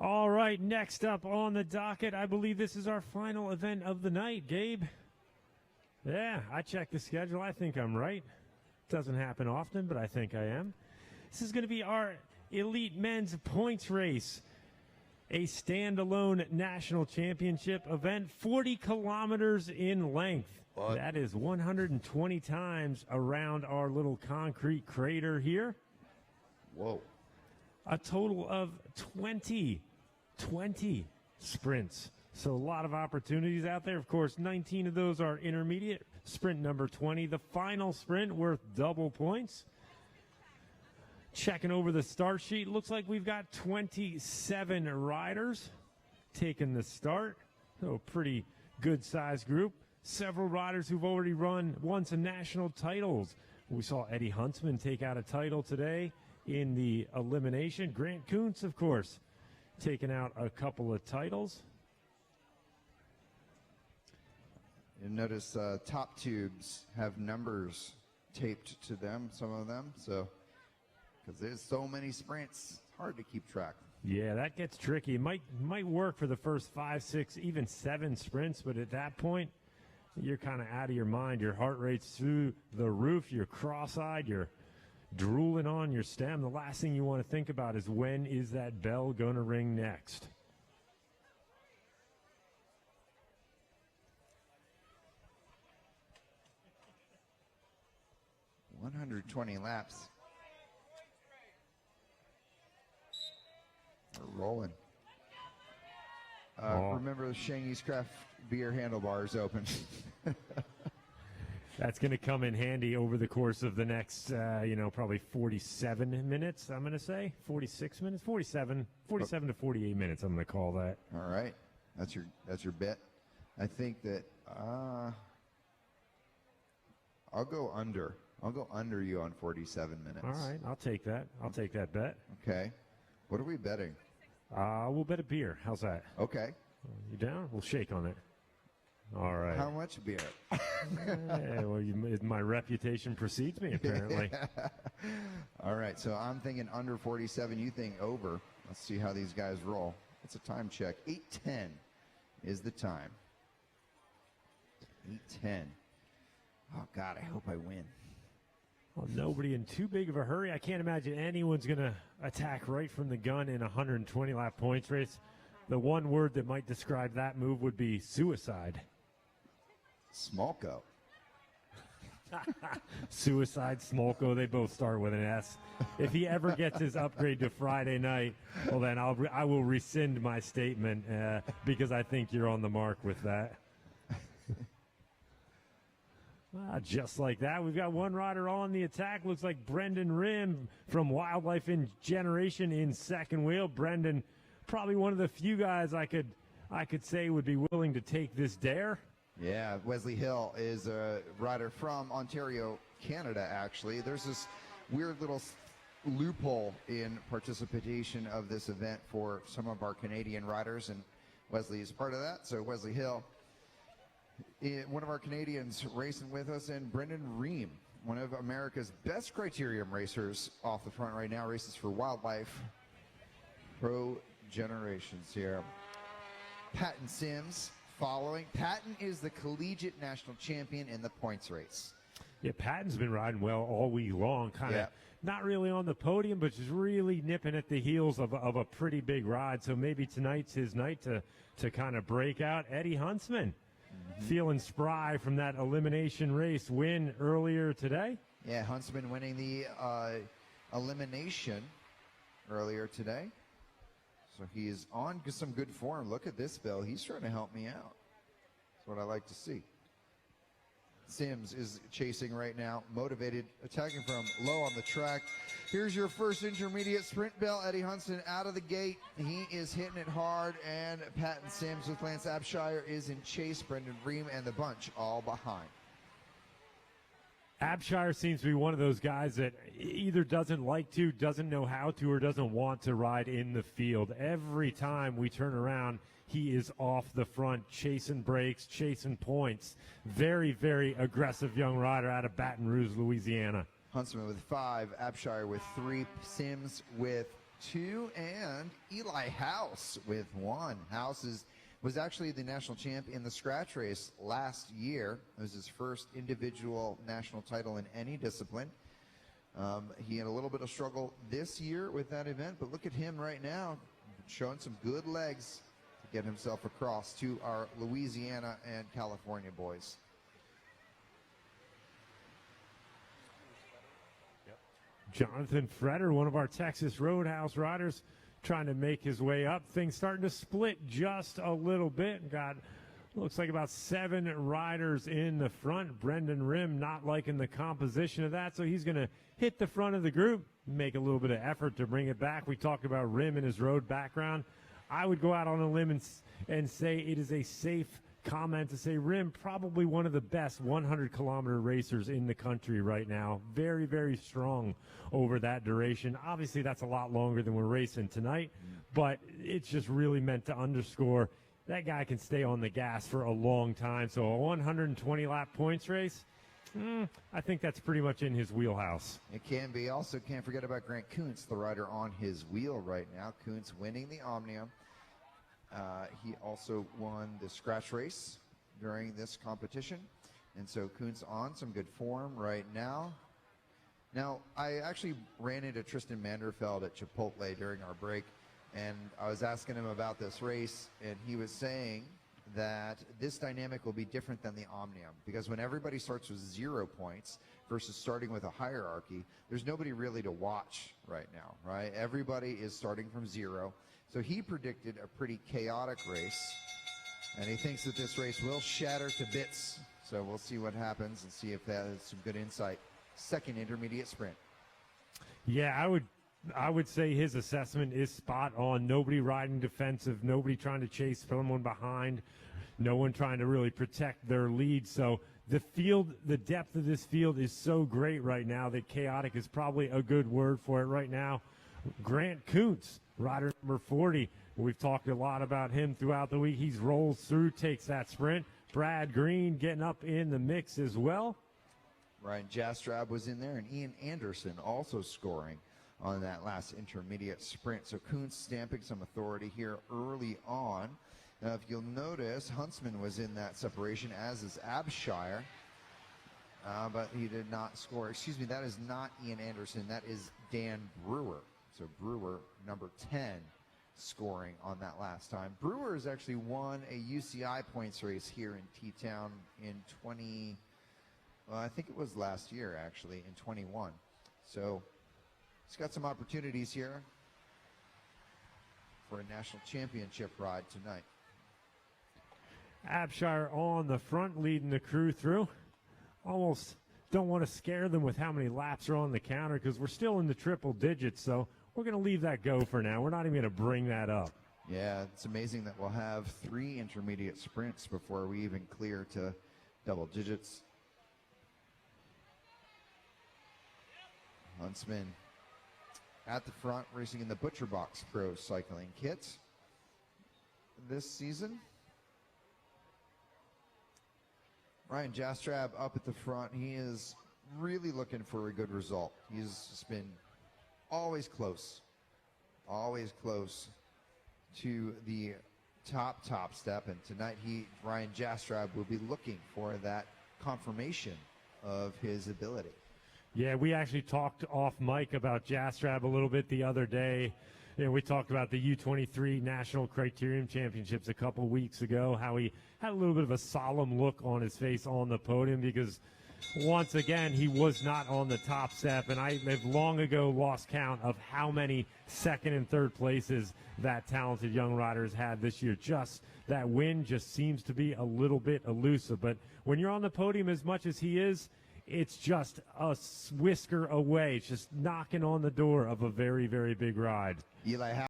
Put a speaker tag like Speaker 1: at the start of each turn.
Speaker 1: All right, next up on the docket, I believe this is our final event of the night, Gabe. Yeah, I checked the schedule. I think I'm right. Doesn't happen often, but I think I am. This is going to be our Elite Men's Points Race, a standalone national championship event, 40 kilometers in length.
Speaker 2: What?
Speaker 1: That is 120 times around our little concrete crater here.
Speaker 2: Whoa.
Speaker 1: A total of 20 sprints. So a lot of opportunities out there. Of course, 19 of those are intermediate. Sprint number 20, the final sprint worth double points. Checking over the start sheet, looks like we've got 27 riders taking the start. So a pretty good sized group. Several riders who've already won some national titles. We saw Eddie Huntsman take out a title today in the elimination. Grant Kuntz, of course, taking out a couple of titles.
Speaker 2: You notice top tubes have numbers taped to them, some of them, so because there's so many sprints, it's hard to keep track.
Speaker 1: Yeah, that gets tricky. It might work for the first 5, 6, even 7 sprints, but at that point, you're kind of out of your mind. Your heart rate's through the roof. You're cross-eyed. You're drooling on your stem. The last thing you want to think about is when is that bell going to ring next?
Speaker 2: $120 laps. We're rolling. Remember the Shangy's Craft beer handlebars open.
Speaker 1: That's going to come in handy over the course of the next, probably 47 minutes, I'm going to say. 46 minutes? 47 to 48 minutes, I'm going to call that.
Speaker 2: All right. That's your bet. I think that I'll go under. I'll go under you on 47 minutes.
Speaker 1: All right. I'll take that. I'll take that bet.
Speaker 2: Okay. What are we betting?
Speaker 1: We'll bet a beer. How's that?
Speaker 2: Okay.
Speaker 1: You down? We'll shake on it. All right.
Speaker 2: How much beer?
Speaker 1: Hey, well, my reputation precedes me, apparently.
Speaker 2: All right, so I'm thinking under 47. You think over. Let's see how these guys roll. It's a time check. 8:10 is the time. 8:10. Oh, God, I hope I win.
Speaker 1: Well, nobody in too big of a hurry. I can't imagine anyone's going to attack right from the gun in a 120-lap points race. The one word that might describe that move would be suicide.
Speaker 2: Smolko.
Speaker 1: Suicide, Smolko, they both start with an S. If he ever gets his upgrade to Friday night, well, then I will rescind my statement because I think you're on the mark with that. Just like that, we've got one rider on the attack. Looks like Brendan Rim from Wildlife in Generation in second wheel. Brendan, probably one of the few guys I could say would be willing to take this dare.
Speaker 2: Yeah, Wesley Hill is a rider from Ontario, Canada, actually. There's this weird little loophole in participation of this event for some of our Canadian riders, and Wesley is part of that. So Wesley Hill, one of our Canadians racing with us, and Brendan Ream, one of America's best criterium racers off the front right now, races for Wildlife Pro Generations here. Patton Sims following. Patton is the collegiate national champion in the points race.
Speaker 1: Yeah, Patton's been riding well all week long, kind of not really on the podium, but just really nipping at the heels of a pretty big ride. So maybe tonight's his night to kind of break out. Eddie Huntsman, feeling spry from that elimination race win earlier today.
Speaker 2: Yeah, Huntsman winning the elimination earlier today. So he is on some good form. Look at this, Bill. He's trying to help me out. That's what I like to see. Sims is chasing right now, motivated, attacking from low on the track. Here's your first intermediate sprint bell. Eddie Huntsman out of the gate. He is hitting it hard, and Patton Sims with Lance Abshire is in chase. Brendan Ream and the bunch all behind.
Speaker 1: Abshire seems to be one of those guys that either doesn't like to, doesn't know how to, or doesn't want to ride in the field. Every time we turn around, he is off the front, chasing breaks, chasing points. Very, very aggressive young rider out of Baton Rouge, Louisiana.
Speaker 2: Huntsman with 5, Abshire with 3, Sims with 2, and Eli House with 1. House was actually the national champ in the scratch race last year. It was his first individual national title in any discipline. He had a little bit of struggle this year with that event, but look at him right now, showing some good legs to get himself across to our Louisiana and California boys.
Speaker 1: Jonathan Fretter, one of our Texas Roadhouse riders, trying to make his way up. Things starting to split just a little bit. Got, looks like about 7 riders in the front. Brendan Rim not liking the composition of that, so he's going to hit the front of the group, make a little bit of effort to bring it back. We talked about Rim and his road background. I would go out on a limb and say it is a safe comment to say Rim probably one of the best 100-kilometer racers in the country right now. Very, very strong over that duration. Obviously, that's a lot longer than we're racing tonight, but it's just really meant to underscore that guy can stay on the gas for a long time. So a 120-lap points race, I think that's pretty much in his wheelhouse.
Speaker 2: It can be. Also, can't forget about Grant Kuntz, the rider on his wheel right now. Kuntz winning the Omnium. He also won the scratch race during this competition. And so Kuntz on some good form right now. Now, I actually ran into Tristan Manderfeld at Chipotle during our break, and I was asking him about this race, and he was saying that this dynamic will be different than the Omnium, because when everybody starts with 0 points versus starting with a hierarchy, there's nobody really to watch right now, right? Everybody is starting from 0. So he predicted a pretty chaotic race, and he thinks that this race will shatter to bits. So we'll see what happens and see if that is some good insight. Second intermediate sprint.
Speaker 1: Yeah, I would say his assessment is spot on. Nobody riding defensive, nobody trying to chase someone behind, no one trying to really protect their lead. So the field, the depth of this field is so great right now that chaotic is probably a good word for it right now. Grant Kuntz, rider number 40. We've talked a lot about him throughout the week. He's rolls through, takes that sprint. Brad Green getting up in the mix as well.
Speaker 2: Ryan Jastrab was in there, and Ian Anderson also scoring on that last intermediate sprint. So Kuntz stamping some authority here early on. Now, if you'll notice, Huntsman was in that separation, as is Abshire, but he did not score. Excuse me, that is not Ian Anderson. That is Dan Brewer. So Brewer, number 10, scoring on that last time. Brewer has actually won a UCI points race here in T-Town in I think it was last year, actually, in 21. So he's got some opportunities here for a national championship ride tonight.
Speaker 1: Abshire on the front, leading the crew through. Almost don't want to scare them with how many laps are on the counter, because we're still in the triple digits, so we're going to leave that go for now. We're not even going to bring that up.
Speaker 2: Yeah, it's amazing that we'll have 3 intermediate sprints before we even clear to double digits. Huntsman at the front, racing in the Butcher Box Pro Cycling kit this season. Ryan Jastrab up at the front. He is really looking for a good result. He's just been always close to the top step. And tonight Ryan Jastrab will be looking for that confirmation of his ability.
Speaker 1: Yeah, we actually talked off mic about Jastrab a little bit the other day. You know, we talked about the U23 National Criterium Championships a couple weeks ago, how he had a little bit of a solemn look on his face on the podium because, once again, he was not on the top step. And I have long ago lost count of how many second and third places that talented young rider has had this year. Just that win just seems to be a little bit elusive. But when you're on the podium as much as he is, it's just a whisker away. It's just knocking on the door of a very, very big ride.
Speaker 2: Eli